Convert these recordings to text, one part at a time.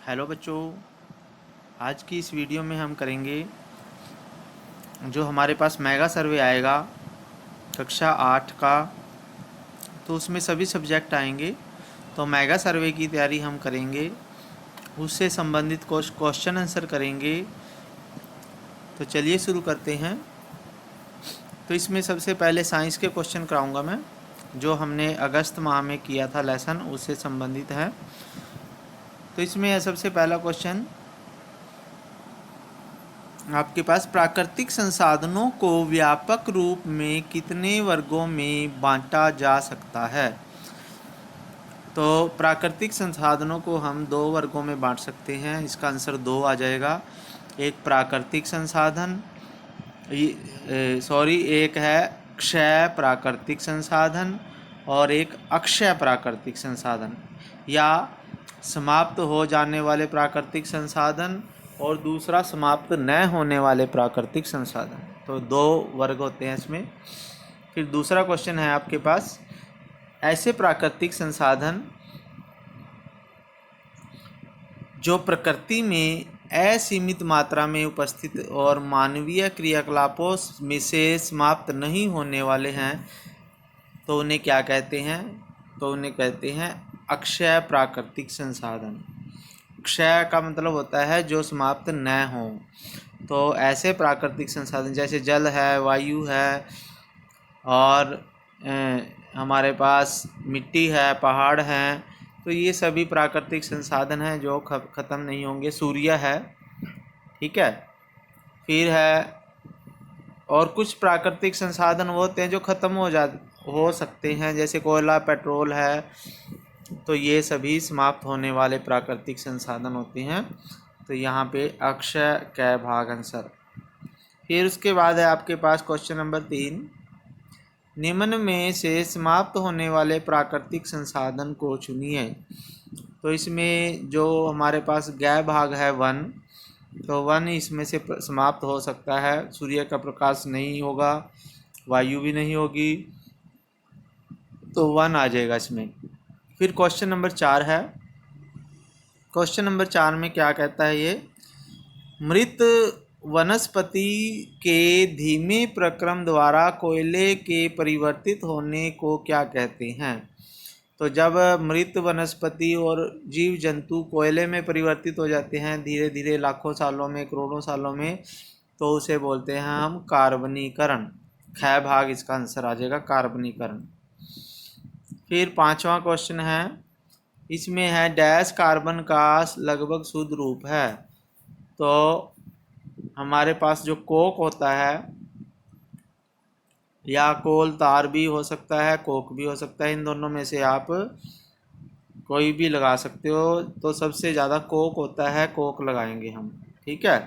Hello बच्चों, आज की इस वीडियो में हम करेंगे जो हमारे पास मेगा सर्वे आएगा कक्षा 8 का। तो उसमें सभी सब्जेक्ट आएंगे। तो मेगा सर्वे की तैयारी हम करेंगे, उससे संबंधित क्वेश्चन आंसर करेंगे। तो चलिए शुरू करते हैं। तो इसमें सबसे पहले साइंस के क्वेश्चन कराऊंगा मैं, जो हमने अगस्त माह में किया था लेसन, उससे संबंधित है। तो इसमें सबसे पहला क्वेश्चन आपके पास, प्राकृतिक संसाधनों को व्यापक रूप में कितने वर्गों में बांटा जा सकता है। तो प्राकृतिक संसाधनों को हम दो वर्गों में बांट सकते हैं। इसका आंसर दो आ जाएगा। एक प्राकृतिक संसाधन, एक है क्षय प्राकृतिक संसाधन और एक अक्षय प्राकृतिक संसाधन, या समाप्त हो जाने वाले प्राकृतिक संसाधन और दूसरा समाप्त न होने वाले प्राकृतिक संसाधन। तो दो वर्ग होते हैं इसमें। फिर दूसरा क्वेश्चन है आपके पास, ऐसे प्राकृतिक संसाधन जो प्रकृति में असीमित मात्रा में उपस्थित और मानवीय क्रियाकलापों में से समाप्त नहीं होने वाले हैं, तो उन्हें क्या कहते हैं? तो उन्हें कहते हैं अक्षय प्राकृतिक संसाधन। क्षय का मतलब होता है जो समाप्त न हो। तो ऐसे प्राकृतिक संसाधन जैसे जल है, वायु है, और हमारे पास मिट्टी है, पहाड़ हैं, तो ये सभी प्राकृतिक संसाधन हैं जो ख़त्म नहीं होंगे। सूर्य है, ठीक है। फिर है, और कुछ प्राकृतिक संसाधन वो होते हैं जो ख़त्म हो सकते हैं, जैसे कोयला, पेट्रोल है। तो ये सभी समाप्त होने वाले प्राकृतिक संसाधन होते हैं। तो यहाँ पे अक्षय क भाग आंसर। फिर उसके बाद है आपके पास क्वेश्चन नंबर 3, निम्न में से समाप्त होने वाले प्राकृतिक संसाधन को चुनिए। तो इसमें जो हमारे पास ग भाग है वन, तो वन इसमें से समाप्त हो सकता है। सूर्य का प्रकाश नहीं होगा, वायु भी नहीं होगी, तो वन आ जाएगा इसमें। फिर क्वेश्चन नंबर 4 है। क्वेश्चन नंबर 4 में क्या कहता है ये, मृत वनस्पति के धीमे प्रक्रम द्वारा कोयले के परिवर्तित होने को क्या कहते हैं? तो जब मृत वनस्पति और जीव जंतु कोयले में परिवर्तित हो जाते हैं धीरे धीरे, लाखों सालों में, करोड़ों सालों में, तो उसे बोलते हैं हम कार्बनीकरण। ख भाग इसका आंसर आ जाएगा, कार्बनीकरण। फिर 5वां क्वेश्चन है, इसमें है डैश कार्बन का लगभग शुद्ध रूप है। तो हमारे पास जो कोक होता है, या कोल तार भी हो सकता है, कोक भी हो सकता है, इन दोनों में से आप कोई भी लगा सकते हो। तो सबसे ज़्यादा कोक होता है, कोक लगाएंगे हम, ठीक है।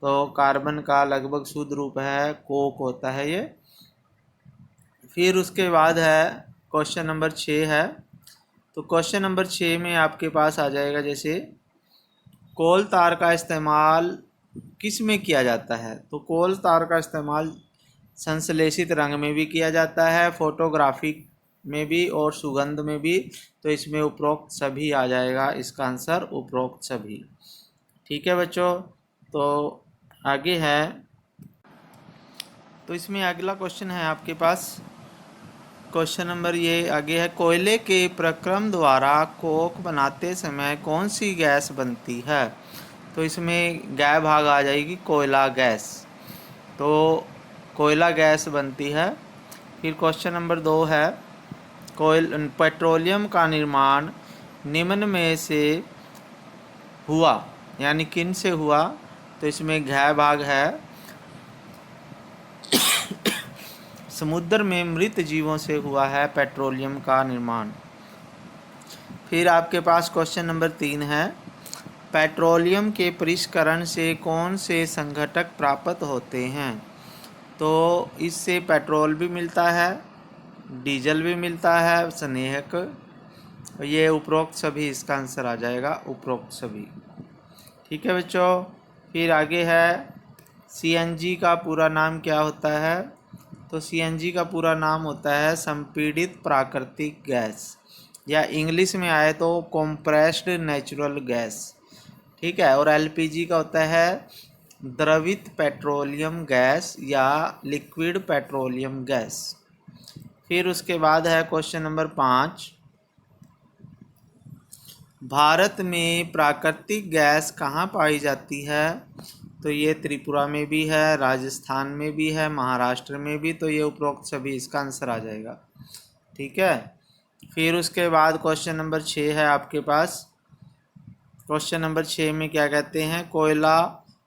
तो कार्बन का लगभग शुद्ध रूप है कोक होता है ये। फिर उसके बाद है क्वेश्चन नंबर 6 है। तो क्वेश्चन नंबर 6 में आपके पास आ जाएगा, जैसे कोल तार का इस्तेमाल किस में किया जाता है? तो कोल तार का इस्तेमाल संश्लेषित रंग में भी किया जाता है, फोटोग्राफी में भी और सुगंध में भी। तो इसमें उपरोक्त सभी आ जाएगा, इसका आंसर उपरोक्त सभी। ठीक है बच्चों। तो आगे है, तो इसमें अगला क्वेश्चन है आपके पास, क्वेश्चन नंबर ये आगे है, कोयले के प्रक्रम द्वारा कोक बनाते समय कौन सी गैस बनती है? तो इसमें गै भाग आ जाएगी, कोयला गैस। तो कोयला गैस बनती है। फिर क्वेश्चन नंबर 2 है, पेट्रोलियम का निर्माण निम्न में से हुआ, यानी किन से हुआ? तो इसमें घ भाग है, समुद्र में मृत जीवों से हुआ है पेट्रोलियम का निर्माण। फिर आपके पास क्वेश्चन नंबर 3 है, पेट्रोलियम के परिष्करण से कौन से संघटक प्राप्त होते हैं? तो इससे पेट्रोल भी मिलता है, डीजल भी मिलता है, स्नेहक। ये उपरोक्त सभी, इसका आंसर आ जाएगा उपरोक्त सभी। ठीक है बच्चों। फिर आगे है, सीएनजी का पूरा नाम क्या होता है? तो सीएनजी का पूरा नाम होता है संपीड़ित प्राकृतिक गैस, या इंग्लिश में आए तो कंप्रेस्ड नेचुरल गैस। ठीक है। और एलपीजी का होता है द्रवित पेट्रोलियम गैस या लिक्विड पेट्रोलियम गैस। फिर उसके बाद है क्वेश्चन नंबर 5, भारत में प्राकृतिक गैस कहाँ पाई जाती है? तो ये त्रिपुरा में भी है, राजस्थान में भी है, महाराष्ट्र में भी। तो ये उपरोक्त सभी इसका आंसर आ जाएगा। ठीक है। फिर उसके बाद क्वेश्चन नंबर 6 है आपके पास। क्वेश्चन नंबर 6 में क्या कहते हैं, कोयला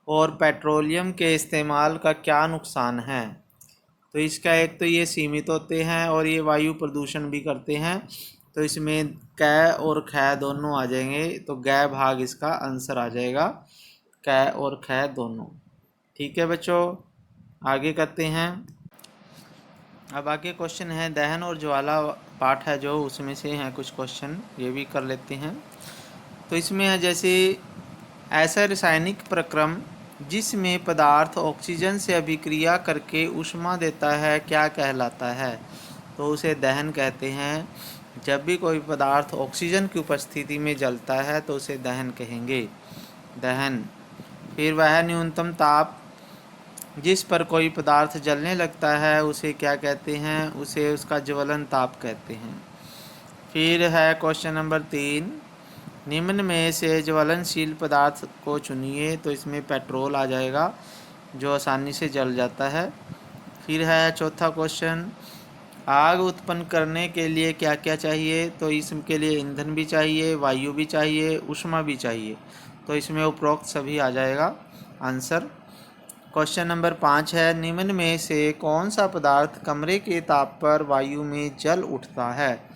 और पेट्रोलियम के इस्तेमाल का क्या नुकसान है? तो इसका एक तो ये सीमित होते हैं और ये वायु प्रदूषण भी करते हैं। तो इसमें कै और खै दोनों आ जाएंगे। तो गै भाग इसका आंसर आ जाएगा, कै और खै दोनों। ठीक है बच्चों, आगे करते हैं। अब आगे क्वेश्चन है दहन और ज्वाला पाठ है जो, उसमें से हैं कुछ क्वेश्चन, ये भी कर लेते हैं। तो इसमें है जैसे ऐसा रासायनिक प्रक्रम जिसमें पदार्थ ऑक्सीजन से अभिक्रिया करके ऊष्मा देता है क्या कहलाता है? तो उसे दहन कहते हैं। जब भी कोई पदार्थ ऑक्सीजन की उपस्थिति में जलता है तो उसे दहन कहेंगे, दहन। फिर वह न्यूनतम ताप जिस पर कोई पदार्थ जलने लगता है उसे क्या कहते हैं? उसे उसका ज्वलन ताप कहते हैं। फिर है क्वेश्चन नंबर 3, निम्न में से ज्वलनशील पदार्थ को चुनिए। तो इसमें पेट्रोल आ जाएगा जो आसानी से जल जाता है। फिर है चौथा क्वेश्चन, आग उत्पन्न करने के लिए क्या क्या चाहिए? तो इसके लिए ईंधन भी चाहिए, वायु भी चाहिए, ऊष्मा भी चाहिए। तो इसमें उपरोक्त सभी आ जाएगा आंसर। क्वेश्चन नंबर 5 है, निम्न में से कौन सा पदार्थ कमरे के ताप पर वायु में जल उठता है?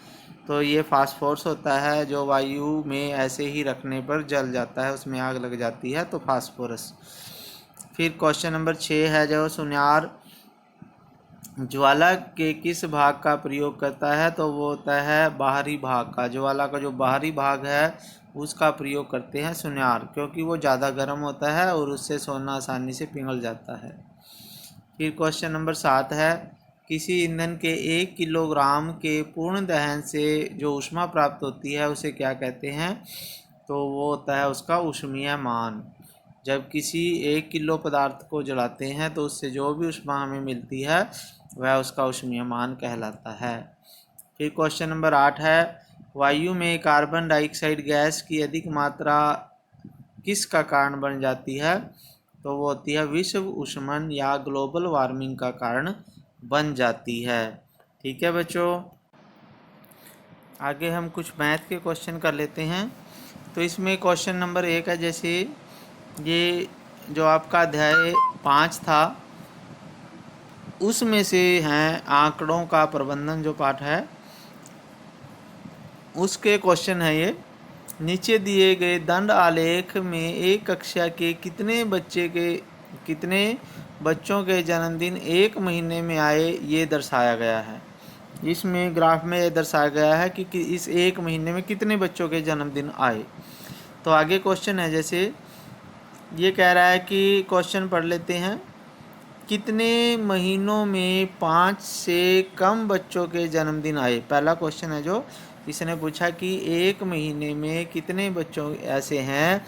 तो ये फास्फोरस होता है जो वायु में ऐसे ही रखने पर जल जाता है, उसमें आग लग जाती है, तो फास्फोरस। फिर क्वेश्चन नंबर 6 है जो सुनार ज्वाला के किस भाग का प्रयोग करता है? तो वो होता है बाहरी भाग का। ज्वाला का जो बाहरी भाग है उसका प्रयोग करते हैं सुनार, क्योंकि वो ज़्यादा गर्म होता है और उससे सोना आसानी से पिघल जाता है। फिर क्वेश्चन नंबर 7 है, किसी ईंधन के 1 किलोग्राम के पूर्ण दहन से जो ऊष्मा प्राप्त होती है उसे क्या कहते हैं? तो वो होता है उसका ऊष्मीय मान। जब किसी 1 किलो पदार्थ को जलाते हैं तो उससे जो भी ऊष्मा हमें मिलती है वह उसका ऊष्मीय मान कहलाता है। फिर क्वेश्चन नंबर 8 है, वायु में कार्बन डाइऑक्साइड गैस की अधिक मात्रा किस का कारण बन जाती है? तो वो होती है विश्व ऊष्मन या ग्लोबल वार्मिंग का कारण बन जाती है। ठीक है बच्चों, आगे हम कुछ मैथ के क्वेश्चन कर लेते हैं। तो इसमें क्वेश्चन नंबर 1 है जैसे ये जो आपका अध्याय 5 था उसमें से हैं आंकड़ों का प्रबंधन जो पाठ है उसके क्वेश्चन है ये। नीचे दिए गए दंड आलेख में एक कक्षा के कितने बच्चों के जन्मदिन 1 महीने में आए ये दर्शाया गया है। इसमें ग्राफ में ये दर्शाया गया है कि इस 1 महीने में कितने बच्चों के जन्मदिन आए। तो आगे क्वेश्चन है जैसे ये कह रहा है कि क्वेश्चन पढ़ लेते हैं, कितने महीनों में 5 से कम बच्चों के जन्मदिन आए। पहला क्वेश्चन है जो इसने पूछा कि 1 महीने में कितने बच्चों ऐसे हैं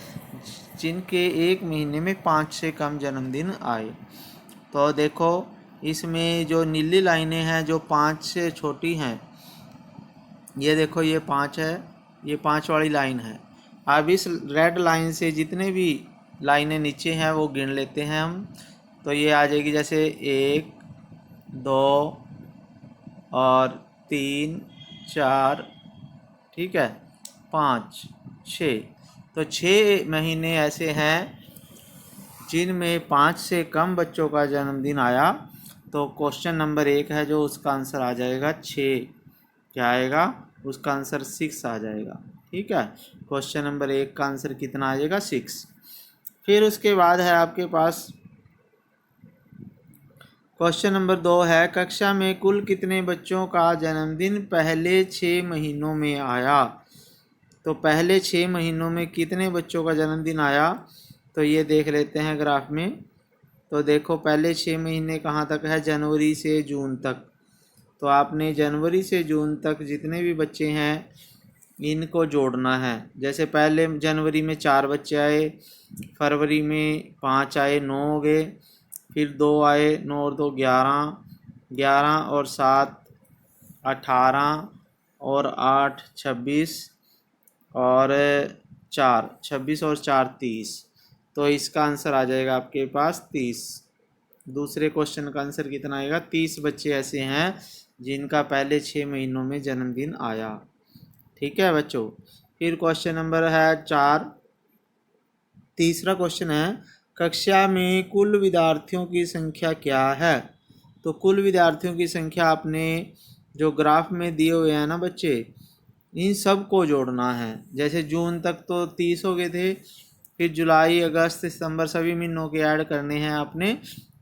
जिनके 1 महीने में 5 से कम जन्मदिन आए। तो देखो इसमें जो नीली लाइनें हैं जो 5 से छोटी हैं, ये देखो ये 5 है, ये 5 वाली लाइन है। अब इस रेड लाइन से जितने भी लाइनें नीचे हैं वो गिन लेते हैं हम। तो ये आ जाएगी जैसे 1 2 और 3 4, ठीक है, 5 6। तो 6 महीने ऐसे हैं जिनमें 5 से कम बच्चों का जन्मदिन आया। तो क्वेश्चन नंबर 1 है जो उसका आंसर आ जाएगा 6। क्या आएगा? उसका आंसर 6 आ जाएगा। ठीक है, क्वेश्चन नंबर 1 का आंसर कितना आ जाएगा? 6। फिर उसके बाद है आपके पास क्वेश्चन नंबर 2 है, कक्षा में कुल कितने बच्चों का जन्मदिन पहले 6 महीनों में आया? तो पहले 6 महीनों में कितने बच्चों का जन्मदिन आया? तो ये देख लेते हैं ग्राफ में। तो देखो पहले 6 महीने कहाँ तक है? जनवरी से जून तक। तो आपने जनवरी से जून तक जितने भी बच्चे हैं इनको जोड़ना है। जैसे पहले जनवरी में 4 बच्चे आए, फरवरी में 5 आए, 9 हो गए, फिर 2 आए, 9 और 2 11, 11 और 7 18 और 8 26 और 4 26 और 4 30। तो इसका आंसर आ जाएगा आपके पास 30। दूसरे क्वेश्चन का आंसर कितना आएगा? 30 बच्चे ऐसे हैं जिनका पहले 6 महीनों में जन्मदिन आया। ठीक है बच्चों। फिर क्वेश्चन नंबर है 4। तीसरा क्वेश्चन है, कक्षा में कुल विद्यार्थियों की संख्या क्या है? तो कुल विद्यार्थियों की संख्या आपने जो ग्राफ में दिए हुए हैं ना बच्चे, इन सब को जोड़ना है। जैसे जून तक तो 30 हो गए थे, फिर जुलाई अगस्त सितंबर सभी महीनों के ऐड करने हैं आपने,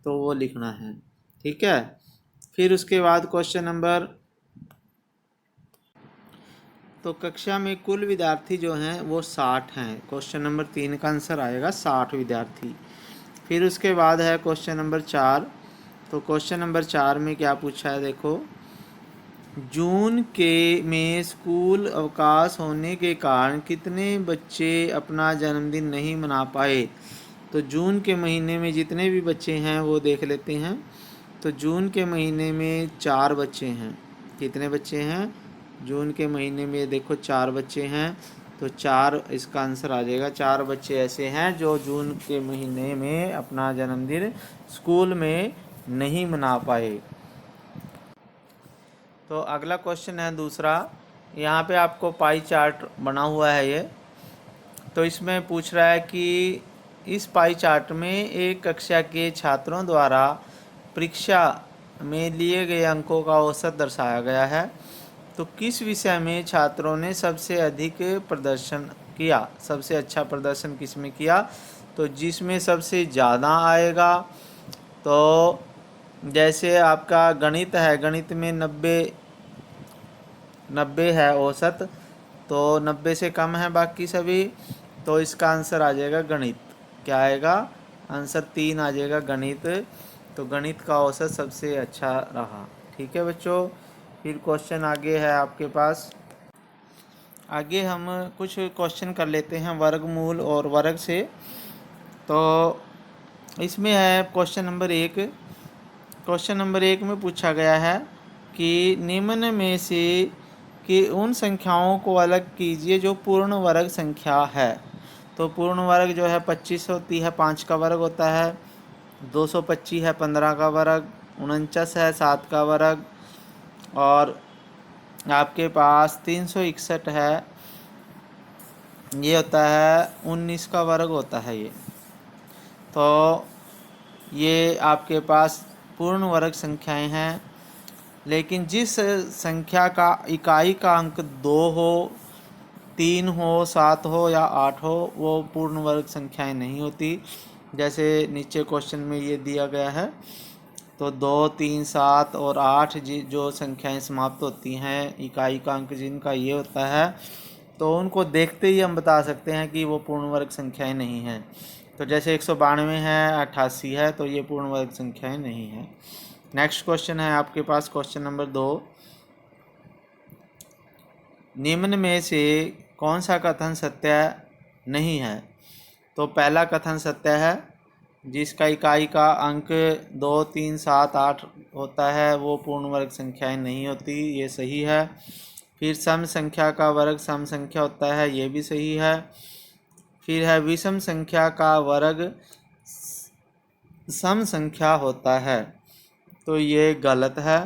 तो वो लिखना है। ठीक है। फिर उसके बाद क्वेश्चन नंबर, तो कक्षा में कुल विद्यार्थी जो हैं वो 60 हैं। क्वेश्चन नंबर 3 का आंसर आएगा 60 विद्यार्थी। फिर उसके बाद है क्वेश्चन नंबर 4। तो क्वेश्चन नंबर 4 में क्या पूछा है देखो, जून के में स्कूल अवकाश होने के कारण कितने बच्चे अपना जन्मदिन नहीं मना पाए? तो जून के महीने में जितने भी बच्चे हैं वो देख लेते हैं। तो जून के महीने में 4 बच्चे हैं। कितने बच्चे हैं? जून के महीने में देखो 4 बच्चे हैं, तो 4 इसका आंसर आ जाएगा। 4 बच्चे ऐसे हैं जो जून के महीने में अपना जन्मदिन स्कूल में नहीं मना पाए। तो अगला क्वेश्चन है दूसरा। यहाँ पे आपको पाई चार्ट बना हुआ है ये। तो इसमें पूछ रहा है कि इस पाई चार्ट में एक कक्षा के छात्रों द्वारा परीक्षा में लिए गए अंकों का औसत दर्शाया गया है। तो किस विषय में छात्रों ने सबसे अधिक प्रदर्शन किया? सबसे अच्छा प्रदर्शन किस में किया? तो जिसमें सबसे ज़्यादा आएगा, तो जैसे आपका गणित है, गणित में 90 है औसत, तो 90 से कम है बाकी सभी, तो इसका आंसर आ जाएगा गणित। क्या आएगा? आंसर 3 आ जाएगा गणित। तो गणित का औसत सबसे अच्छा रहा। ठीक है बच्चों। फिर क्वेश्चन आगे है आपके पास। आगे हम कुछ क्वेश्चन कर लेते हैं वर्गमूल और वर्ग से। तो इसमें है क्वेश्चन नंबर 1। क्वेश्चन नंबर 1 में पूछा गया है कि निम्न में से कि उन संख्याओं को अलग कीजिए जो पूर्ण वर्ग संख्या है। तो पूर्ण वर्ग जो है 25 होती है, 5 का वर्ग होता है, 225 है 15 का वर्ग, 49 है 7 का वर्ग, और आपके पास 361 है, ये होता है 19 का वर्ग होता है ये। तो ये आपके पास पूर्ण वर्ग संख्याएं हैं। लेकिन जिस संख्या का इकाई का अंक 2 हो, 3 हो, 7 हो या 8 हो, वो पूर्ण वर्ग संख्याएं नहीं होती। जैसे नीचे क्वेश्चन में ये दिया गया है। तो 2, 3, 7 और 8 जो संख्याएं समाप्त होती हैं इकाई का अंक जिनका ये होता है, तो उनको देखते ही हम बता सकते हैं कि वो पूर्ण वर्ग संख्याएं नहीं हैं। तो जैसे 192 है, 88 है, तो ये पूर्ण वर्ग संख्याएं नहीं हैं। नेक्स्ट क्वेश्चन है आपके पास क्वेश्चन नंबर 2। निम्न में से कौन सा कथन सत्य नहीं है? तो पहला कथन सत्य है, जिसका इकाई का अंक 2, 3, 7, 8 होता है वो पूर्ण वर्ग संख्याएं नहीं होती, ये सही है। फिर सम संख्या का वर्ग सम संख्या होता है, ये भी सही है। फिर है विषम संख्या का वर्ग सम संख्या होता है, तो ये गलत है।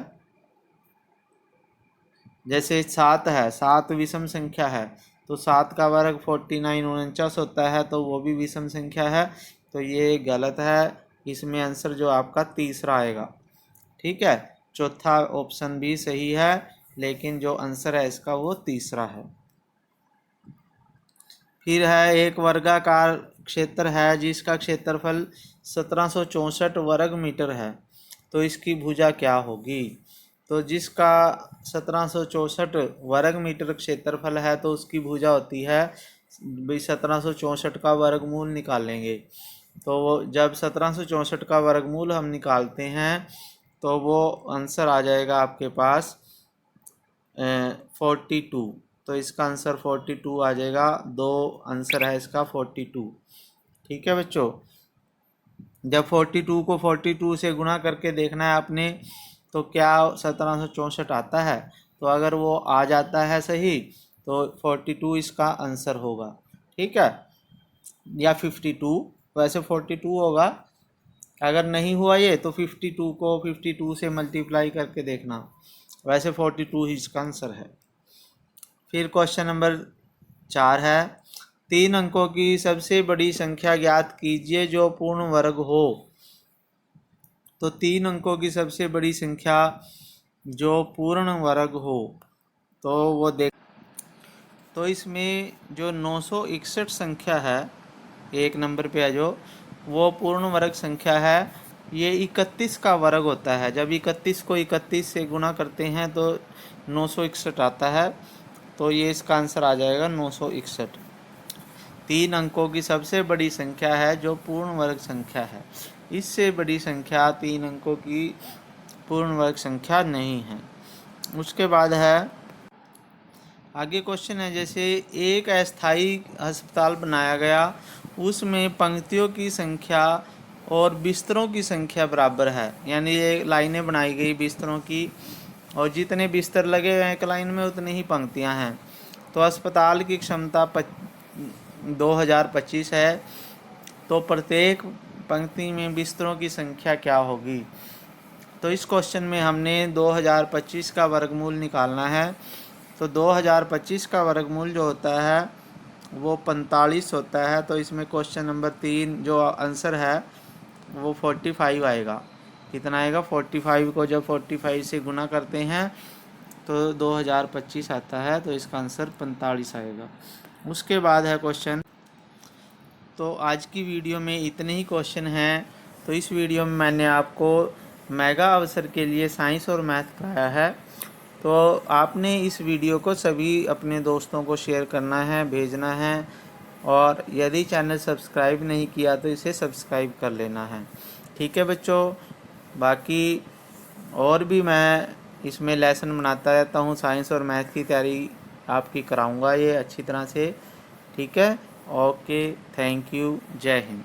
जैसे 7 है, 7 विषम संख्या है, तो 7 का वर्ग 49 49 होता है, तो वो भी विषम संख्या है, तो ये गलत है। इसमें आंसर जो आपका तीसरा आएगा। ठीक है। चौथा ऑप्शन भी सही है, लेकिन जो आंसर है इसका वो तीसरा है। फिर है एक वर्गाकार क्षेत्र है जिसका क्षेत्रफल 1764 वर्ग मीटर है, तो इसकी भुजा क्या होगी? तो जिसका 1764 वर्ग मीटर क्षेत्रफल है, तो उसकी भुजा होती है, भाई 1764 का वर्गमूल निकालेंगे, तो वो जब 1764 का वर्गमूल हम निकालते हैं तो वो आंसर आ जाएगा आपके पास 42। तो इसका आंसर 42 आ जाएगा। 2 आंसर है इसका 42। ठीक है बच्चों, जब 42 को 42 से गुणा करके देखना है आपने तो क्या 1764 आता है। तो अगर वो आ जाता है सही तो 42 इसका आंसर होगा। ठीक है, या 52, वैसे 42 होगा। अगर नहीं हुआ ये तो 52 को 52 से मल्टीप्लाई करके देखना, वैसे 42 ही इसका आंसर है। फिर क्वेश्चन नंबर 4 है, 3 अंकों की सबसे बड़ी संख्या ज्ञात कीजिए जो पूर्ण वर्ग हो। तो 3 अंकों की सबसे बड़ी संख्या जो पूर्ण वर्ग हो तो वो देख, तो इसमें जो 961 संख्या है, 1 नंबर पे है जो, वो पूर्ण वर्ग संख्या है। ये 31 का वर्ग होता है। जब 31 को 31 से गुणा करते हैं तो 961 आता है। तो ये इसका आंसर आ जाएगा 961। 3 अंकों की सबसे बड़ी संख्या है जो पूर्ण वर्ग संख्या है। इससे बड़ी संख्या 3 अंकों की पूर्ण वर्ग संख्या नहीं है। उसके बाद है आगे क्वेश्चन है, जैसे एक अस्थायी अस्पताल बनाया गया, उसमें पंक्तियों की संख्या और बिस्तरों की संख्या बराबर है। यानी ये लाइनें बनाई गई बिस्तरों की, और जितने बिस्तर लगे हुए हैं एक लाइन में उतनी ही पंक्तियां हैं। तो अस्पताल की क्षमता 2025 है। तो प्रत्येक पंक्ति में बिस्तरों की संख्या क्या होगी। तो इस क्वेश्चन में हमने 2025 का वर्गमूल निकालना है। तो 2025 का वर्गमूल जो होता है वो 45 होता है। तो इसमें क्वेश्चन नंबर 3 जो आंसर है वो 45 आएगा। कितना आएगा, 45 को जब 45 से गुना करते हैं तो 2025 आता है। तो इसका आंसर 45 आएगा। उसके बाद है क्वेश्चन, तो आज की वीडियो में इतने ही क्वेश्चन हैं। तो इस वीडियो में मैंने आपको मेगा अवसर के लिए साइंस और मैथ कराया है। तो आपने इस वीडियो को सभी अपने दोस्तों को शेयर करना है, भेजना है, और यदि चैनल सब्सक्राइब नहीं किया तो इसे सब्सक्राइब कर लेना है। ठीक है बच्चों, बाकी और भी मैं इसमें लेसन बनाता रहता हूँ, साइंस और मैथ की तैयारी आपकी कराऊँगा ये अच्छी तरह से। ठीक है, ओके, थैंक यू, जय हिंद।